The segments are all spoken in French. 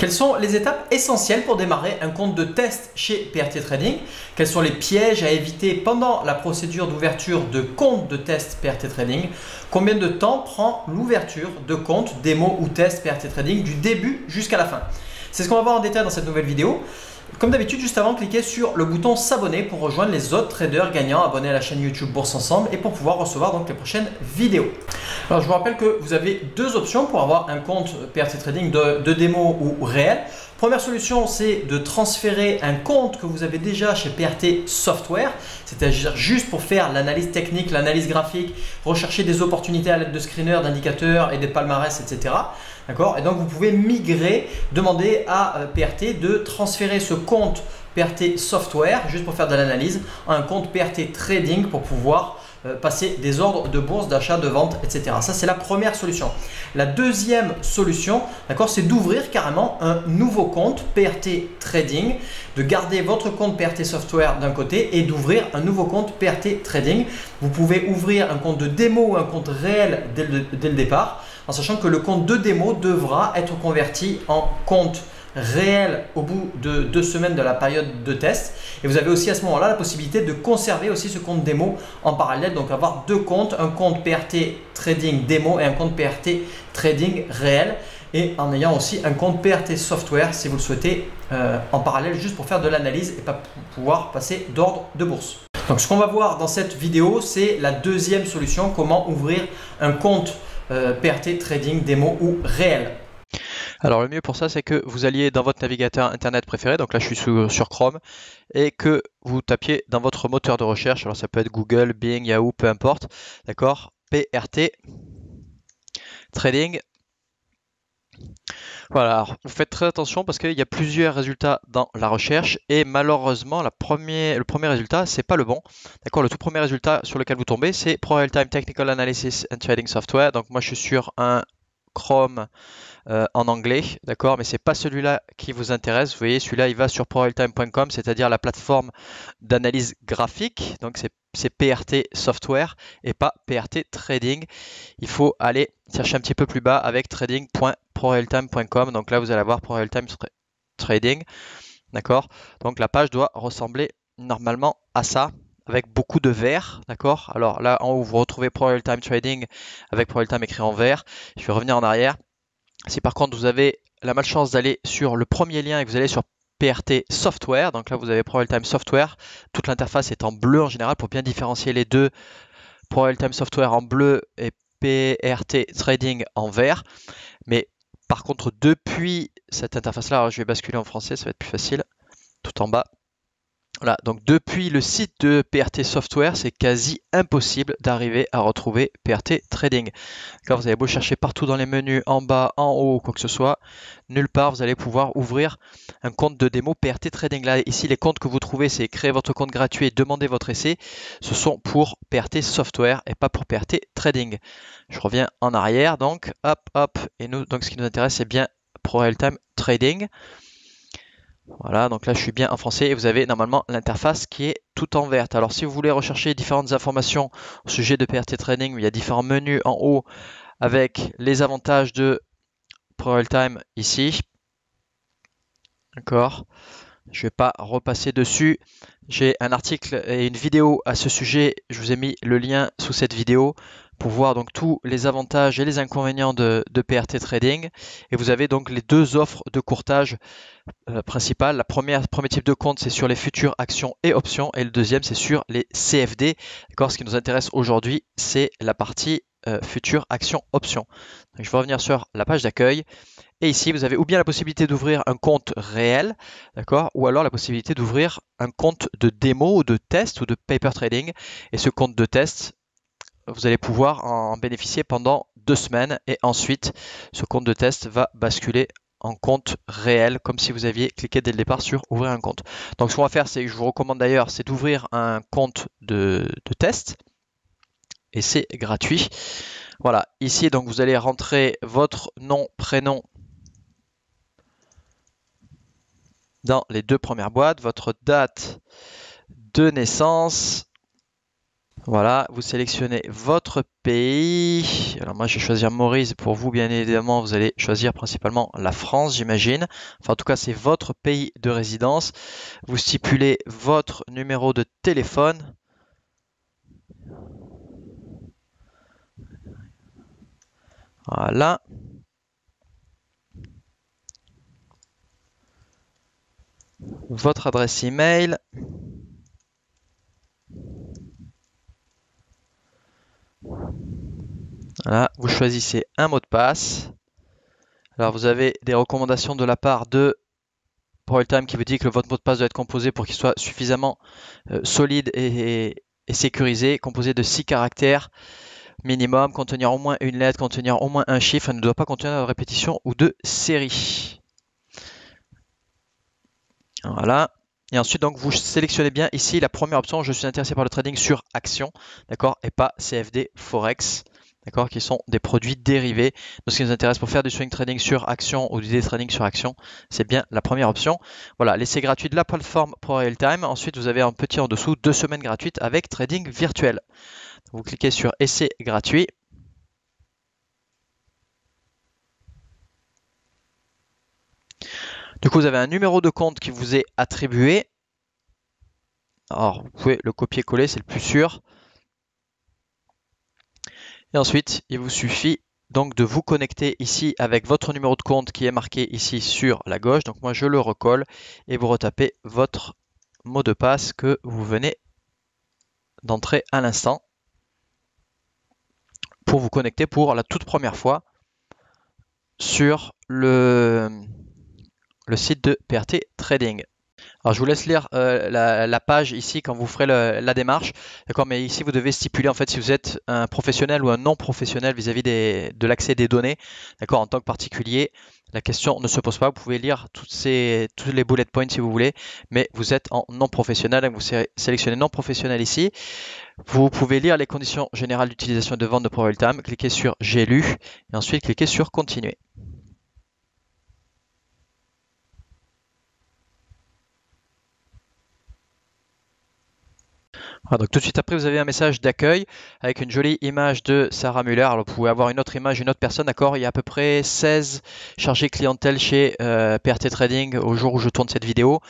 Quelles sont les étapes essentielles pour démarrer un compte de test chez PRT Trading? Quels sont les pièges à éviter pendant la procédure d'ouverture de compte de test PRT Trading? Combien de temps prend l'ouverture de compte démo ou test PRT Trading du début jusqu'à la fin? C'est ce qu'on va voir en détail dans cette nouvelle vidéo. Comme d'habitude, juste avant, cliquez sur le bouton s'abonner pour rejoindre les autres traders gagnants abonnés à la chaîne YouTube Bourse Ensemble et pour pouvoir recevoir donc les prochaines vidéos. Alors, je vous rappelle que vous avez deux options pour avoir un compte PRT Trading de démo ou réel. Première solution, c'est de transférer un compte que vous avez déjà chez PRT Software, c'est-à-dire juste pour faire l'analyse technique, l'analyse graphique, rechercher des opportunités à l'aide de screeners, d'indicateurs et des palmarès, etc. D'accord? Et donc, vous pouvez migrer, demander à PRT de transférer ce compte PRT Software, juste pour faire de l'analyse, à un compte PRT Trading pour pouvoir passer des ordres de bourse, d'achat, de vente, etc. Ça, c'est la première solution. La deuxième solution, d'accord, c'est d'ouvrir carrément un nouveau compte PRT Trading, de garder votre compte PRT Software d'un côté et d'ouvrir un nouveau compte PRT Trading. Vous pouvez ouvrir un compte de démo ou un compte réel dès le départ, en sachant que le compte de démo devra être converti en compte réel au bout de 2 semaines de la période de test. Et vous avez aussi à ce moment-là la possibilité de conserver aussi ce compte démo en parallèle, donc avoir deux comptes, un compte PRT Trading démo et un compte PRT Trading réel, et en ayant aussi un compte PRT Software si vous le souhaitez en parallèle, juste pour faire de l'analyse et pas pour pouvoir passer d'ordre de bourse. Donc ce qu'on va voir dans cette vidéo, c'est la deuxième solution, comment ouvrir un compte PRT Trading démo ou réel. Alors le mieux pour ça, c'est que vous alliez dans votre navigateur internet préféré, donc là je suis sur Chrome, et que vous tapiez dans votre moteur de recherche, alors ça peut être Google, Bing, Yahoo, peu importe, d'accord, PRT Trading. Voilà, alors, vous faites très attention parce qu'il y a plusieurs résultats dans la recherche et malheureusement le premier résultat c'est pas le bon. D'accord, le tout premier résultat sur lequel vous tombez c'est Pro Real-Time Technical Analysis and Trading Software. Donc moi je suis sur un Chrome en anglais, d'accord, mais c'est pas celui-là qui vous intéresse. Vous voyez, celui-là, il va sur prorealtime.com, c'est-à-dire la plateforme d'analyse graphique. Donc c'est PRT Software et pas PRT Trading. Il faut aller chercher un petit peu plus bas avec trading.prorealtime.com. Donc là, vous allez avoir ProRealTime Trading, d'accord. Donc la page doit ressembler normalement à ça, avec beaucoup de vert, d'accord. Alors là, en haut, vous retrouvez ProRealTime Trading avec ProRealTime écrit en vert. Je vais revenir en arrière. Si par contre vous avez la malchance d'aller sur le premier lien et que vous allez sur PRT Software, donc là vous avez Pro Real-Time Software, toute l'interface est en bleu en général pour bien différencier les deux, Pro Real-Time Software en bleu et PRT Trading en vert. Mais par contre depuis cette interface là, je vais basculer en français, ça va être plus facile, tout en bas. Voilà, donc depuis le site de PRT Software, c'est quasi impossible d'arriver à retrouver PRT Trading. Quand vous avez beau chercher partout dans les menus, en bas, en haut, quoi que ce soit, nulle part vous allez pouvoir ouvrir un compte de démo PRT Trading. Là, ici, les comptes que vous trouvez, c'est créer votre compte gratuit et demander votre essai. Ce sont pour PRT Software et pas pour PRT Trading. Je reviens en arrière, donc, hop, et nous, donc ce qui nous intéresse, c'est bien Pro Real-Time Trading. Voilà, donc là je suis bien en français et vous avez normalement l'interface qui est tout en verte. Alors si vous voulez rechercher différentes informations au sujet de PRT Trading, il y a différents menus en haut avec les avantages de Pro Real-Time ici. D'accord, je ne vais pas repasser dessus. J'ai un article et une vidéo à ce sujet. Je vous ai mis le lien sous cette vidéo pour voir donc tous les avantages et les inconvénients de PRT Trading. Et vous avez donc les deux offres de courtage principales. Le premier type de compte, c'est sur les futures actions et options. Et le deuxième, c'est sur les CFD. D'accord, ce qui nous intéresse aujourd'hui, c'est la partie futures actions options. Donc, je vais revenir sur la page d'accueil. Et ici, vous avez ou bien la possibilité d'ouvrir un compte réel, d'accord, ou alors la possibilité d'ouvrir un compte de démo ou de test ou de paper trading. Et ce compte de test, vous allez pouvoir en bénéficier pendant 2 semaines et ensuite ce compte de test va basculer en compte réel comme si vous aviez cliqué dès le départ sur ouvrir un compte. Donc ce qu'on va faire, c'est que je vous recommande d'ailleurs, c'est d'ouvrir un compte de test et c'est gratuit. Voilà, ici donc vous allez rentrer votre nom, prénom dans les 2 premières boîtes, votre date de naissance, Voilà, vous sélectionnez votre pays. Alors moi je vais choisir Maurice. Pour vous, bien évidemment, vous allez choisir principalement la France, j'imagine. Enfin, en tout cas, c'est votre pays de résidence. Vous stipulez votre numéro de téléphone. Voilà. Votre adresse email. Voilà, vous choisissez un mot de passe. Alors vous avez des recommandations de la part de ProRealTime qui vous dit que votre mot de passe doit être composé pour qu'il soit suffisamment solide et sécurisé, composé de 6 caractères minimum, contenir au moins une lettre, contenir au moins un chiffre, et ne doit pas contenir de répétition ou de série. Voilà. Et ensuite, donc, vous sélectionnez bien ici la première option. Je suis intéressé par le trading sur action, d'accord, et pas CFD Forex, d'accord, qui sont des produits dérivés. Donc, ce qui nous intéresse pour faire du swing trading sur action ou du day trading sur action, c'est bien la première option. Voilà, l'essai gratuit de la plateforme ProRealTime. Ensuite, vous avez un petit en dessous 2 semaines gratuites avec trading virtuel. Vous cliquez sur essai gratuit. Du coup, vous avez un numéro de compte qui vous est attribué. Alors, vous pouvez le copier-coller, c'est le plus sûr. Et ensuite, il vous suffit donc de vous connecter ici avec votre numéro de compte qui est marqué ici sur la gauche. Donc moi, je le recolle et vous retapez votre mot de passe que vous venez d'entrer à l'instant pour vous connecter pour la toute première fois sur le site de PRT Trading. Alors je vous laisse lire la page ici quand vous ferez la démarche, d'accord, mais ici vous devez stipuler en fait si vous êtes un professionnel ou un non professionnel vis-à-vis de l'accès des données, d'accord, en tant que particulier. La question ne se pose pas, vous pouvez lire tous les bullet points si vous voulez, mais vous êtes en non professionnel, donc vous sélectionnez non professionnel ici. Vous pouvez lire les conditions générales d'utilisation et de vente de ProRealTime, cliquez sur j'ai lu et ensuite cliquez sur continuer. Voilà, donc tout de suite après, vous avez un message d'accueil avec une jolie image de Sarah Muller. Alors, vous pouvez avoir une autre image, une autre personne, d'accord. Il y a à peu près 16 chargés clientèle chez PRT Trading au jour où je tourne cette vidéo.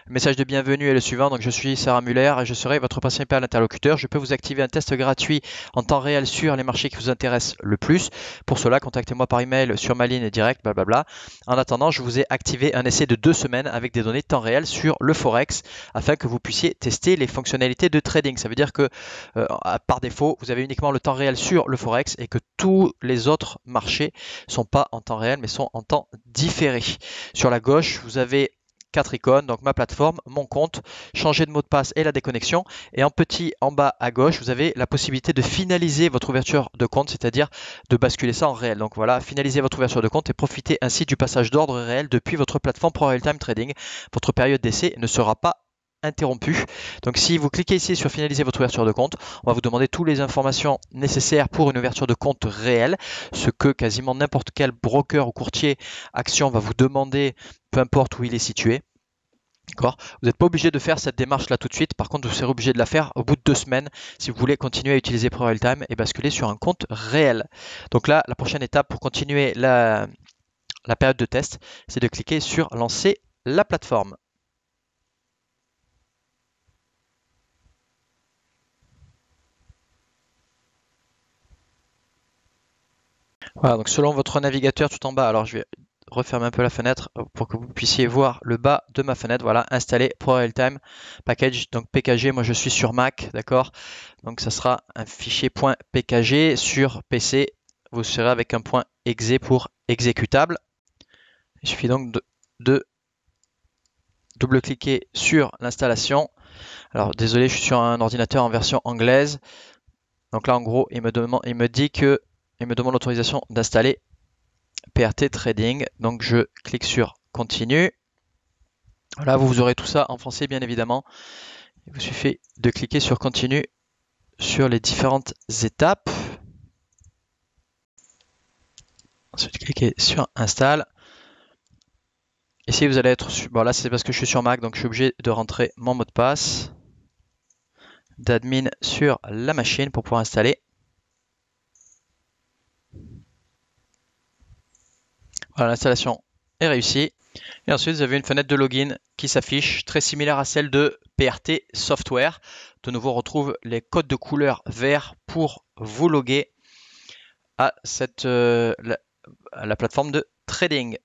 Le message de bienvenue est le suivant. Donc, je suis Sarah Muller et je serai votre principal interlocuteur. Je peux vous activer un test gratuit en temps réel sur les marchés qui vous intéressent le plus. Pour cela, contactez-moi par email sur ma ligne directe, blablabla. En attendant, je vous ai activé un essai de 2 semaines avec des données temps réel sur le Forex afin que vous puissiez tester les fonctionnalités de trading. Ça veut dire que par défaut, vous avez uniquement le temps réel sur le Forex et que tous les autres marchés ne sont pas en temps réel mais sont en temps différé. Sur la gauche, vous avez 4 icônes, donc ma plateforme, mon compte, changer de mot de passe et la déconnexion. Et en petit en bas à gauche, vous avez la possibilité de finaliser votre ouverture de compte, c'est-à-dire de basculer ça en réel. Donc voilà, finaliser votre ouverture de compte et profiter ainsi du passage d'ordre réel depuis votre plateforme ProRealTime Trading. Votre période d'essai ne sera pas interrompu. Donc si vous cliquez ici sur finaliser votre ouverture de compte, on va vous demander toutes les informations nécessaires pour une ouverture de compte réelle, ce que quasiment n'importe quel broker ou courtier action va vous demander, peu importe où il est situé. D'accord. Vous n'êtes pas obligé de faire cette démarche là tout de suite, par contre vous serez obligé de la faire au bout de 2 semaines si vous voulez continuer à utiliser ProRealTime et basculer sur un compte réel. Donc là, la prochaine étape pour continuer la période de test, c'est de cliquer sur lancer la plateforme. Voilà, donc selon votre navigateur tout en bas, alors je vais refermer un peu la fenêtre pour que vous puissiez voir le bas de ma fenêtre. Voilà, installer ProRealTime Package, donc PKG, moi je suis sur Mac, d'accord. Donc ça sera un fichier .pkg sur PC, vous serez avec un .exe pour exécutable. Il suffit donc de double-cliquer sur l'installation. Alors désolé, je suis sur un ordinateur en version anglaise. Donc là en gros, il me demande l'autorisation d'installer PRT Trading. Donc je clique sur continue. Voilà, vous aurez tout ça en français bien évidemment. Il vous suffit de cliquer sur continue sur les différentes étapes. Ensuite cliquez sur install. Ici vous allez être bon, là c'est parce que je suis sur Mac, donc je suis obligé de rentrer mon mot de passe. d'admin sur la machine pour pouvoir installer. Voilà, l'installation est réussie. Et ensuite, vous avez une fenêtre de login qui s'affiche, très similaire à celle de PRT Software. De nouveau, on retrouve les codes de couleur vert pour vous loguer à la plateforme de trading.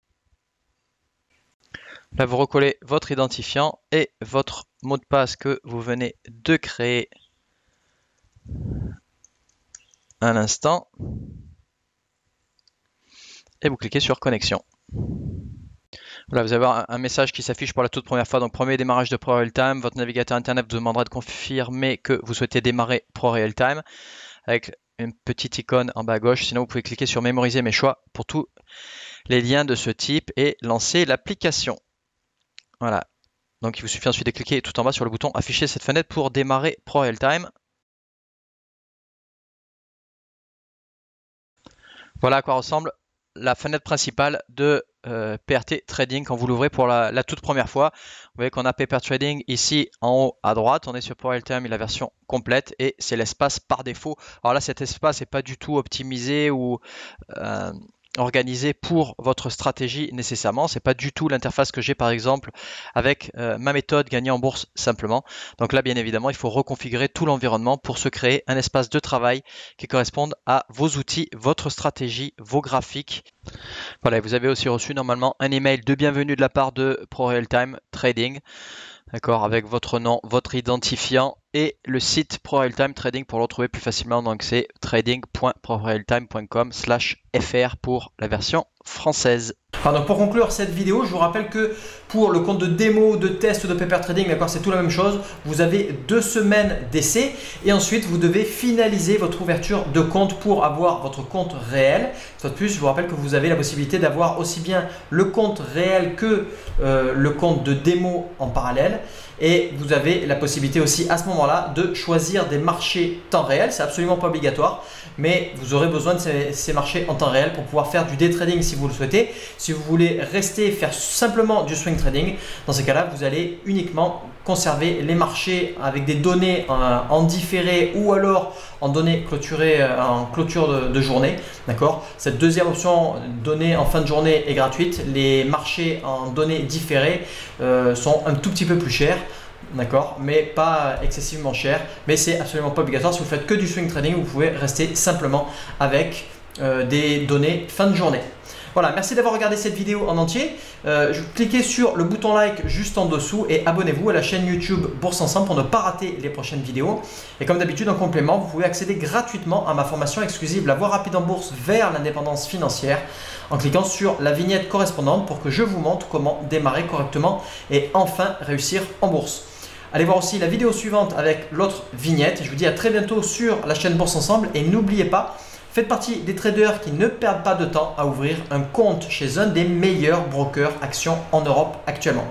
Là, vous recollez votre identifiant et votre mot de passe que vous venez de créer à l'instant. Et vous cliquez sur connexion. Voilà, vous avez un message qui s'affiche pour la toute première fois. Donc, premier démarrage de ProRealTime. Votre navigateur internet vous demandera de confirmer que vous souhaitez démarrer ProRealTime avec une petite icône en bas à gauche. Sinon, vous pouvez cliquer sur mémoriser mes choix pour tous les liens de ce type et lancer l'application. Voilà. Donc, il vous suffit ensuite de cliquer tout en bas sur le bouton afficher cette fenêtre pour démarrer ProRealTime. Voilà à quoi ressemble la fenêtre principale de PRT Trading quand vous l'ouvrez pour la toute première fois. Vous voyez qu'on a Paper Trading ici en haut à droite. On est sur ProRealTime et la version complète et c'est l'espace par défaut. Alors là, cet espace n'est pas du tout optimisé ou organisé pour votre stratégie nécessairement. C'est pas du tout l'interface que j'ai par exemple avec ma méthode gagner en bourse simplement. Donc là, bien évidemment, il faut reconfigurer tout l'environnement pour se créer un espace de travail qui corresponde à vos outils, votre stratégie, vos graphiques. Voilà, vous avez aussi reçu normalement un email de bienvenue de la part de ProRealTime Trading. D'accord, avec votre nom, votre identifiant et le site ProRealTime Trading pour le retrouver plus facilement. Donc c'est trading.prorealtime.com/fr pour la version française. Alors donc pour conclure cette vidéo, je vous rappelle que pour le compte de démo, de test de Paper Trading, d'accord, c'est tout la même chose. Vous avez 2 semaines d'essai et ensuite vous devez finaliser votre ouverture de compte pour avoir votre compte réel. Une fois de plus, je vous rappelle que vous avez la possibilité d'avoir aussi bien le compte réel que le compte de démo en parallèle. Et vous avez la possibilité aussi à ce moment-là de choisir des marchés temps réel. C'est absolument pas obligatoire, mais vous aurez besoin de ces marchés en temps réel pour pouvoir faire du day trading si vous le souhaitez. Si vous voulez rester et faire simplement du swing trading, dans ces cas-là, vous allez uniquement conserver les marchés avec des données en différé ou alors en données clôturées en clôture de journée. D'accord. Cette deuxième option, données en fin de journée, est gratuite. Les marchés en données différées sont un tout petit peu plus chers. D'accord, mais pas excessivement cher, mais c'est absolument pas obligatoire. Si vous faites que du swing trading, vous pouvez rester simplement avec des données fin de journée. Voilà, merci d'avoir regardé cette vidéo en entier. Cliquez sur le bouton like juste en dessous et abonnez-vous à la chaîne YouTube Bourse Ensemble pour ne pas rater les prochaines vidéos. Et comme d'habitude, en complément, vous pouvez accéder gratuitement à ma formation exclusive La Voie rapide en bourse vers l'indépendance financière en cliquant sur la vignette correspondante pour que je vous montre comment démarrer correctement et enfin réussir en bourse. Allez voir aussi la vidéo suivante avec l'autre vignette. Je vous dis à très bientôt sur la chaîne Bourse Ensemble et n'oubliez pas, faites partie des traders qui ne perdent pas de temps à ouvrir un compte chez un des meilleurs brokers actions en Europe actuellement.